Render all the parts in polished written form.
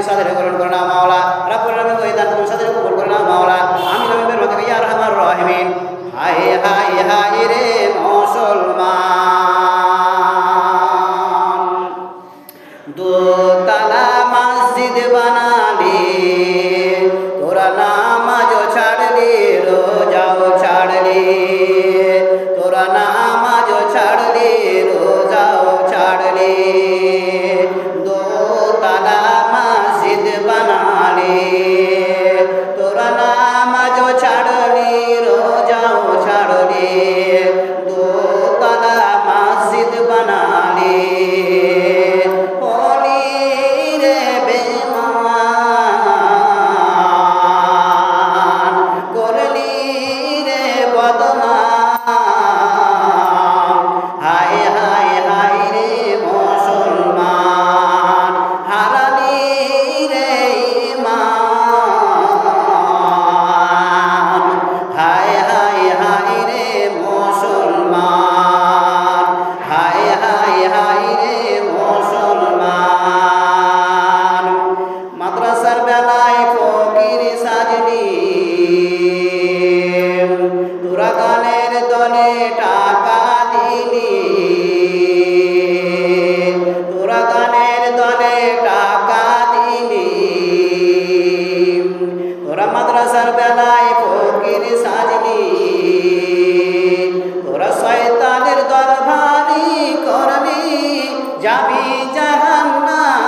সাদরে গ্রহণ করে নাও মাওলা রব্বুল আলামিন ওই দান তুমি সাদরে কবুল করে নাও মাওলা আমিন আমিন বিরহমাতিকা ইয়া আরহামার রাহিমিন হায় হায় হায় রে মুসলমান দোতলা মসজিদ বানালি তোরা নামাজ ছাড়লি রোজাও ছাড়লি তোরা নামাজ ছাড়লি রোজাও ছাড়লি দোতলা মসজিদ বানালি তোরা নামাজ ছাড়লি রোজাও ছাড়লি দোতলা মসজিদ বানালি মাদ্রাসার বেলায় ফকির সাজলি তোরা শয়তানের দরবারি করলি যাবি জাহান্নাম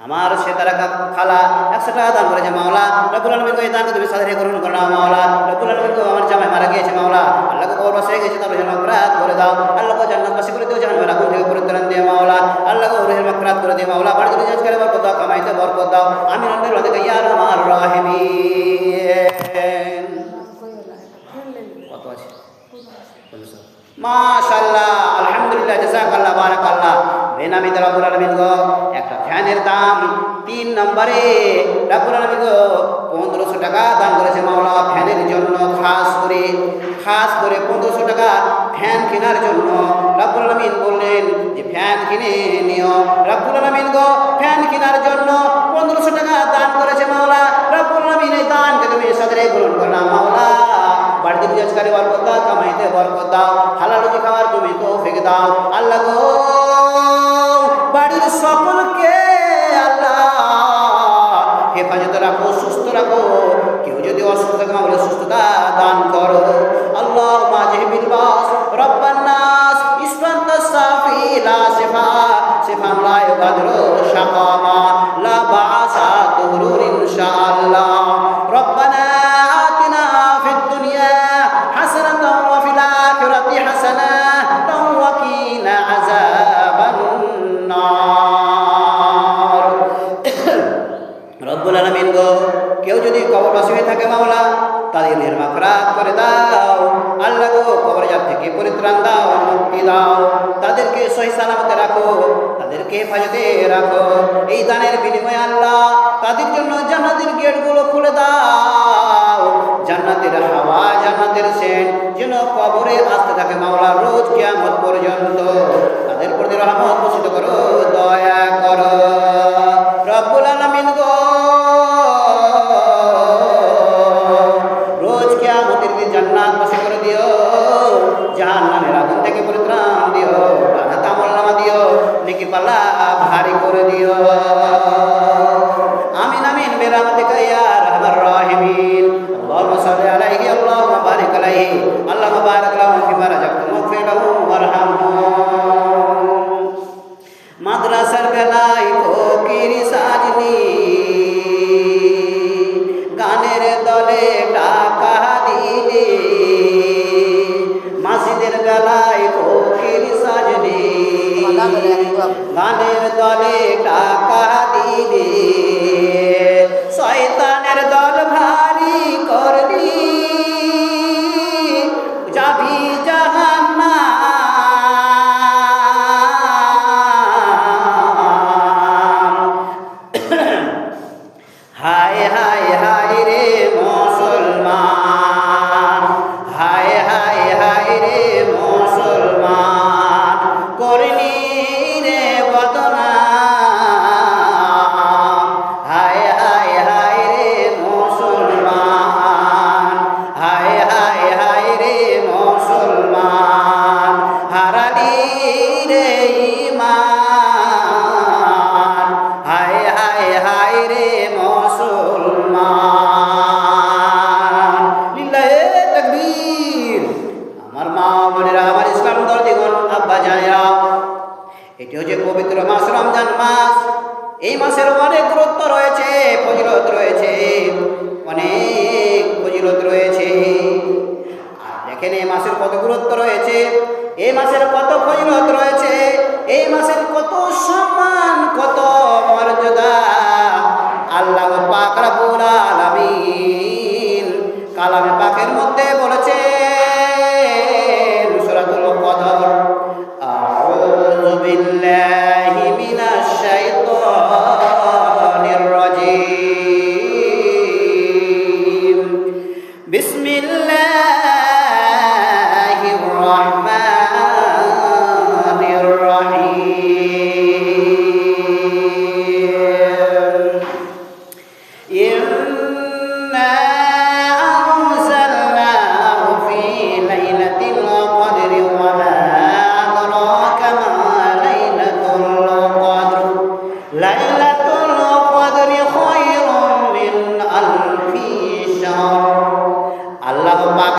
আমার সেতারা খালা 100 টাকা দান করেছে মাওলা রব্বুল আলামিন এই দানকে তুমি সাদরে গ্রহণ করো না মাওলা রব্বুল আলামিন আমার জামাই মারা গিয়েছে মাওলা আল্লাহকে কবর বাসে গেছে তার জন্য মাগফিরাত করে দাও আল্লাহকে জান্নাত বাসী করে দিও জাহান্নামের আগুন থেকে পরিত্রাণ দিয়ে মাওলা আল্লাহকে রুহের মাগফিরাত করে দিও মাওলা বাড়িতে রিজিক করে বরকত দাও কামাইতে বরকত দাও আমিন আমিন ওয়াদিকা ইয়া আরহামার রাহিমিন কত আছে মাশাআল্লাহ আলহামদুলিল্লাহ জাযাকাল্লাহ বারাকাল্লাহ বেনামি রব্বুল আলামিন গো একটা ফ্যানের দাম 3 নম্বরে রব্বুল আলামিন গো 1500 টাকা দান করেছে মাওলা ফ্যানের জন্য খাস করে 1500 টাকা ফ্যান কেনার জন্য রব্বুল আলামিন বললেন যে ফ্যান কিনে নিও রব্বুল আলামিন গো ফ্যান কেনার জন্য 1500 টাকা দান করেছে মাওলা রব্বুল আলামিন এই দানকে তুমি সাদরে গ্রহণ করো না মাওলা বাড়িতে রিজিক বরকত দাও কামাইতে বরকত দাও হালাল রুজি খাওয়ার তুমি তৌফিক দাও আল্লাহ গো বাড়ির সকলকে আল্লাহ হেফাজতে রাখো সুস্থ রাখো কেউ যদি অসুস্থ থাকে বলে সুস্থতা দান করো আল্লাহ মাজিবিল বাস রব্বান নাস ইসফান্তাস সাফি লা সিফান লা ইউগাদিরু শাকামা লা বাসা তুরুর ইনশাআল্লাহ রব্বানা আতিনা ফিদ দুনিয়া হাসানাতাও ওয়া ফিল আখিরাতি হাসানাতাও ওয়া কিনা আযাবান নার রব্বুল আলামিন গো কেউ যদি কবরবাসী হয়ে থাকে মাওলা তাদের মাগফিরাত করে দাও আল্লাহ গো কবরজাত থেকে পরিত্রাণ দাও মুক্তি দাও তাদেরকে সহি সালামতে রাখো তাদেরকে হেফাজতে রাখো এই দানের বিনিময়ে আল্লাহ তাদের জন্য জান্নাতের গেটগুলো খুলে দাও জান্নাতের হাওয়া জান্নাতের সেন্ট যেন কবরে আসতে থাকে মাওলা রোজ কিয়ামত পর্যন্ত তাদের প্রতি রহমত বর্ষিত করো দয়া করো রব্বুল আলামিন গো রোজ কিয়ামতের দিন জান্নাত বাসী করে দিও জাহান্নামের আগুন থেকে পরিত্রাণ দিও ডানাত আমলনামা দিও নেকি পাল্লা ভারী করে দিও আমিন আমিন বিরহমাতিকা ইয়া আরহামার রাহিমিন আল্লাহুম্মা সাল্লি আলাইহি আল্লাহুম্মা বারিক আলাইহি আল্লাহুম্মা বারিক লাহু ফিমা রাযাকতাহু ওয়াগফির লাহু ওয়ারহামহু মাদ্রাসার বেলায় ফকির সাজনি গানের দলে টাকা দিলি মসজিদের বেলায় ফকির সাজনি গানের দলে টাকা দিলি শয়তানের দল ভারী করলি যাবি জাহান্নাম হায় হায় হায় রে মুসলমান হায় হায় হায় রে মুসলমান এটি হচ্ছে পবিত্র মাস রমজান মাস। এই মাসের অনেক গুরুত্ব রয়েছে, ফজিলত রয়েছে, অনেক ফজিলত রয়েছে। আর দেখেন এই মাসের কত গুরুত্ব রয়েছে, এই মাসের কত ফজিলত রয়েছে, এই মাসের কত সম্মান, কত মর্যাদা। আল্লাহ পাক রব্বুল আলামিন কালামে পাকের মধ্যে বলেছেন সূরাতুল কদর, আউযু বিল্লাহি মিনাশ শাইতানির রাজীম, বিসমিল্লাহ